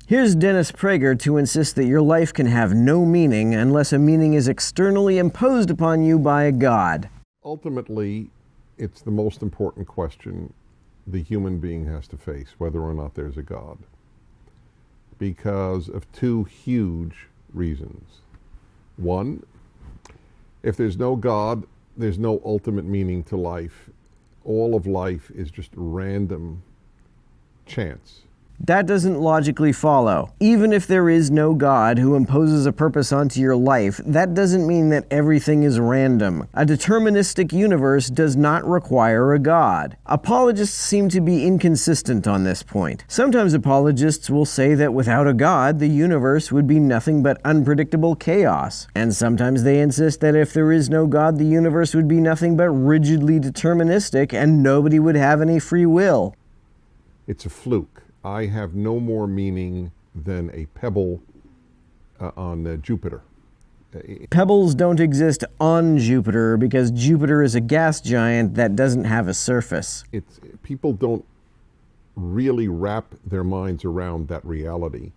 Here's Dennis Prager to insist that your life can have no meaning unless a meaning is externally imposed upon you by a God. Ultimately, it's the most important question the human being has to face, whether or not there's a God, because of two huge reasons. One, if there's no God, there's no ultimate meaning to life. All of life is just random chance. That doesn't logically follow. Even if there is no God who imposes a purpose onto your life, that doesn't mean that everything is random. A deterministic universe does not require a God. Apologists seem to be inconsistent on this point. Sometimes apologists will say that without a God, the universe would be nothing but unpredictable chaos. And sometimes they insist that if there is no God, the universe would be nothing but rigidly deterministic and nobody would have any free will. It's a fluke. I have no more meaning than a pebble on Jupiter. Pebbles don't exist on Jupiter because Jupiter is a gas giant that doesn't have a surface. People don't really wrap their minds around that reality.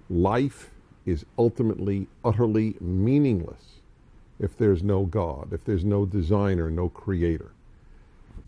Life is ultimately, utterly meaningless if there's no God, if there's no designer, no creator.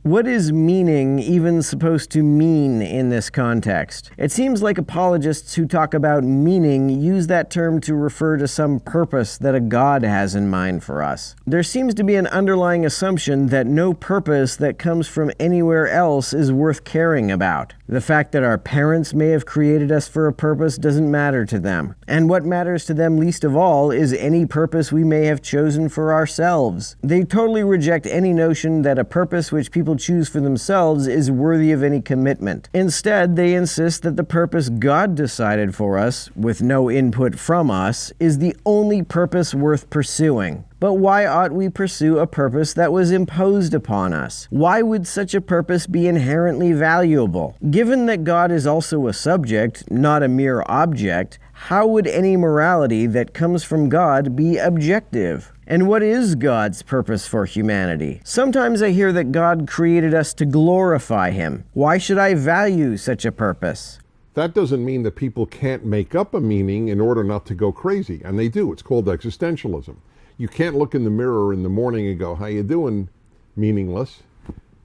What is meaning even supposed to mean in this context? It seems like apologists who talk about meaning use that term to refer to some purpose that a God has in mind for us. There seems to be an underlying assumption that no purpose that comes from anywhere else is worth caring about. The fact that our parents may have created us for a purpose doesn't matter to them. And what matters to them least of all is any purpose we may have chosen for ourselves. They totally reject any notion that a purpose which people choose for themselves is worthy of any commitment. Instead, they insist that the purpose God decided for us, with no input from us, is the only purpose worth pursuing. But why ought we pursue a purpose that was imposed upon us? Why would such a purpose be inherently valuable? Given that God is also a subject, not a mere object, how would any morality that comes from God be objective? And what is God's purpose for humanity? Sometimes I hear that God created us to glorify Him. Why should I value such a purpose? That doesn't mean that people can't make up a meaning in order not to go crazy, and they do. It's called existentialism. You can't look in the mirror in the morning and go, "How you doing, meaningless,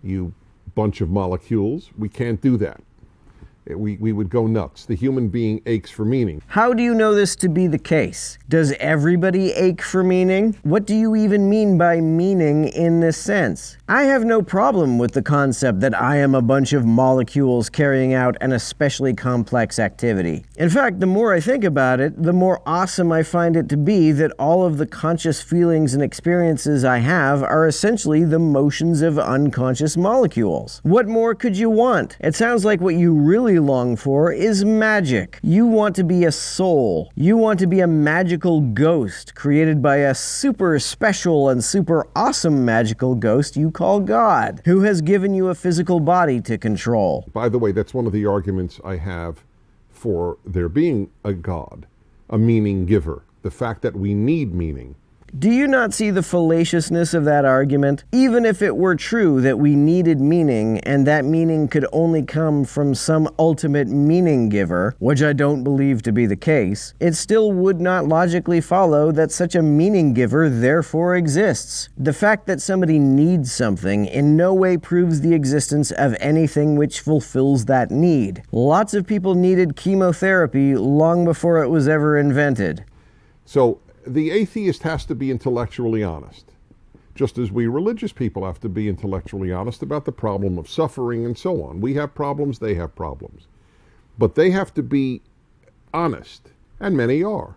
you bunch of molecules." We can't do that. We would go nuts. The human being aches for meaning. How do you know this to be the case? Does everybody ache for meaning? What do you even mean by meaning in this sense? I have no problem with the concept that I am a bunch of molecules carrying out an especially complex activity. In fact, the more I think about it, the more awesome I find it to be that all of the conscious feelings and experiences I have are essentially the motions of unconscious molecules. What more could you want? It sounds like what you really long for is magic. You want to be a soul. You want to be a magical ghost created by a super special and super awesome magical ghost you call God, who has given you a physical body to control. By the way, that's one of the arguments I have for there being a God, a meaning giver, the fact that we need meaning. Do you not see the fallaciousness of that argument? Even if it were true that we needed meaning, and that meaning could only come from some ultimate meaning giver, which I don't believe to be the case, it still would not logically follow that such a meaning giver therefore exists. The fact that somebody needs something in no way proves the existence of anything which fulfills that need. Lots of people needed chemotherapy long before it was ever invented. So, the atheist has to be intellectually honest, just as we religious people have to be intellectually honest about the problem of suffering and so on. We have problems, they have problems. But they have to be honest, and many are.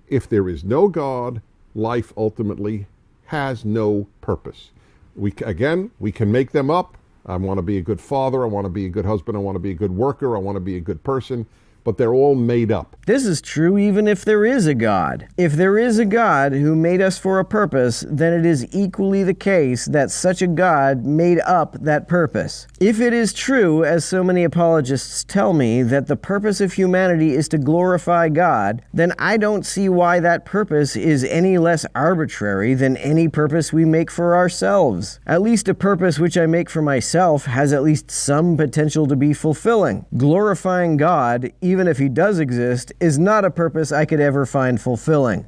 If there is no God, life ultimately has no purpose. We can make them up. I want to be a good father, I want to be a good husband, I want to be a good worker, I want to be a good person. But they're all made up. This is true even if there is a God. If there is a God who made us for a purpose, then it is equally the case that such a God made up that purpose. If it is true, as so many apologists tell me, that the purpose of humanity is to glorify God, then I don't see why that purpose is any less arbitrary than any purpose we make for ourselves. At least a purpose which I make for myself has at least some potential to be fulfilling. Glorifying God, even if he does exist, is not a purpose I could ever find fulfilling.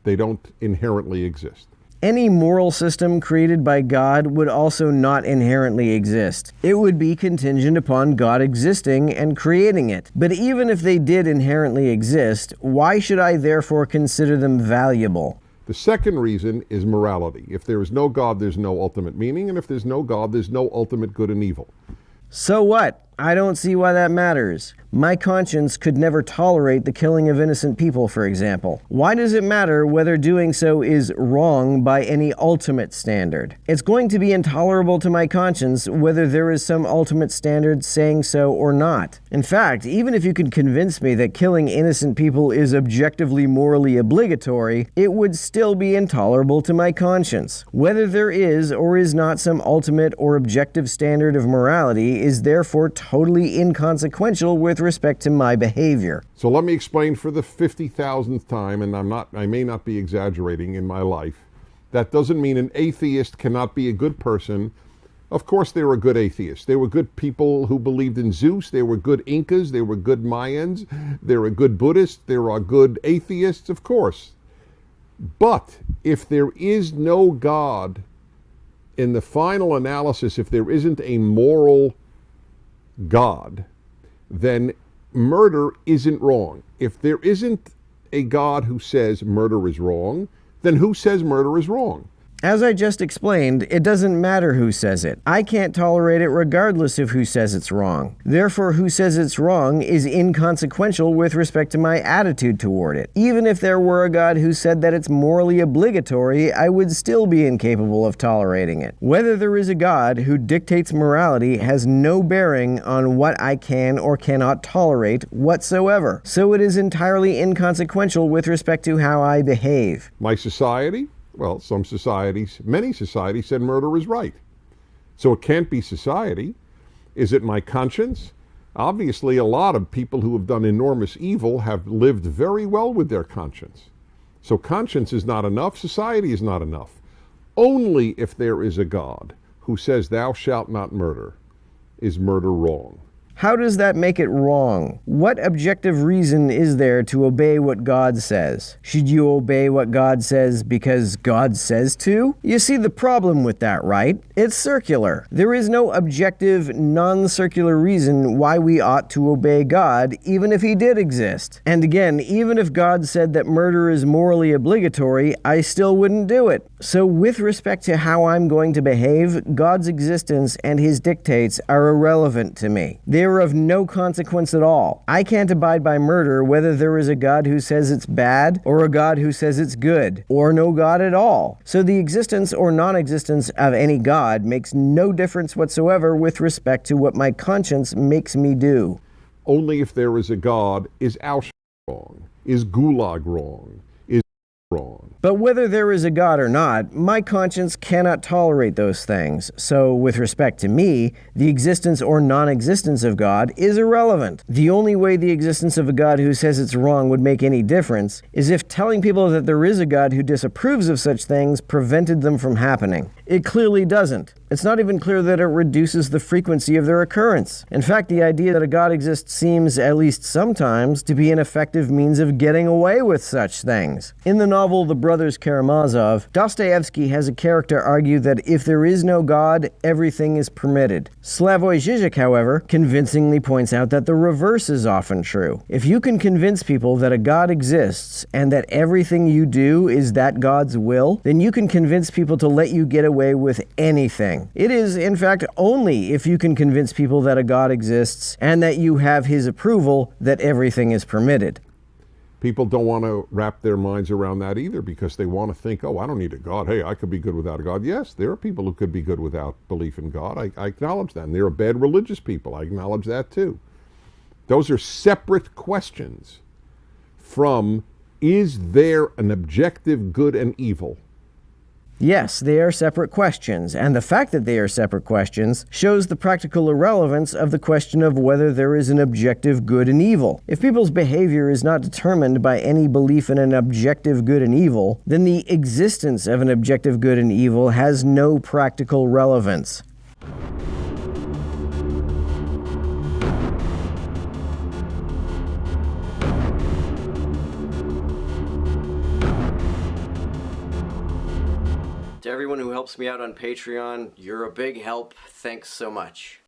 They don't inherently exist. Any moral system created by God would also not inherently exist. It would be contingent upon God existing and creating it. But even if they did inherently exist, why should I therefore consider them valuable? The second reason is morality. If there is no God, there's no ultimate meaning, and if there's no God, there's no ultimate good and evil. So what? I don't see why that matters. My conscience could never tolerate the killing of innocent people, for example. Why does it matter whether doing so is wrong by any ultimate standard? It's going to be intolerable to my conscience whether there is some ultimate standard saying so or not. In fact, even if you could convince me that killing innocent people is objectively morally obligatory, it would still be intolerable to my conscience. Whether there is or is not some ultimate or objective standard of morality is therefore totally inconsequential with respect to my behavior. So let me explain for the 50,000th time, and I may not be exaggerating in my life. That doesn't mean an atheist cannot be a good person. Of course they were good atheists. They were good people who believed in Zeus. They were good Incas. They were good Mayans. They were good Buddhists. There are good atheists, of course. But if there is no God, in the final analysis, if there isn't a moral God, then murder isn't wrong. If there isn't a God who says murder is wrong, then who says murder is wrong? As I just explained, it doesn't matter who says it. I can't tolerate it regardless of who says it's wrong. Therefore, who says it's wrong is inconsequential with respect to my attitude toward it. Even if there were a God who said that it's morally obligatory, I would still be incapable of tolerating it. Whether there is a God who dictates morality has no bearing on what I can or cannot tolerate whatsoever. So it is entirely inconsequential with respect to how I behave. My society? Well, many societies said murder is right. So it can't be society. Is it my conscience? Obviously, a lot of people who have done enormous evil have lived very well with their conscience. So conscience is not enough. Society is not enough. Only if there is a God who says, "Thou shalt not murder," is murder wrong. How does that make it wrong? What objective reason is there to obey what God says? Should you obey what God says because God says to? You see the problem with that, right? It's circular. There is no objective, non-circular reason why we ought to obey God, even if he did exist. And again, even if God said that murder is morally obligatory, I still wouldn't do it. So with respect to how I'm going to behave, God's existence and his dictates are irrelevant to me. They are of no consequence at all. I can't abide by murder whether there is a God who says it's bad or a God who says it's good, or no God at all. So the existence or non-existence of any God makes no difference whatsoever with respect to what my conscience makes me do. Only if there is a God is Auschwitz wrong, is Gulag wrong, is wrong. But whether there is a God or not, my conscience cannot tolerate those things. So with respect to me, the existence or non-existence of God is irrelevant. The only way the existence of a God who says it's wrong would make any difference is if telling people that there is a God who disapproves of such things prevented them from happening. It clearly doesn't. It's not even clear that it reduces the frequency of their occurrence. In fact, the idea that a God exists seems, at least sometimes, to be an effective means of getting away with such things. In the novel The Brothers Karamazov, Dostoevsky has a character argue that if there is no God, everything is permitted. Slavoj Žižek, however, convincingly points out that the reverse is often true. If you can convince people that a God exists and that everything you do is that God's will, then you can convince people to let you get away with anything. It is, in fact, only if you can convince people that a God exists and that you have his approval that everything is permitted. People don't want to wrap their minds around that either because they want to think, oh, I don't need a God. Hey, I could be good without a God. Yes, there are people who could be good without belief in God. I acknowledge that. And there are bad religious people. I acknowledge that too. Those are separate questions from, is there an objective good and evil? Yes, they are separate questions, and the fact that they are separate questions shows the practical irrelevance of the question of whether there is an objective good and evil. If people's behavior is not determined by any belief in an objective good and evil, then the existence of an objective good and evil has no practical relevance. To everyone who helps me out on Patreon, you're a big help. Thanks so much.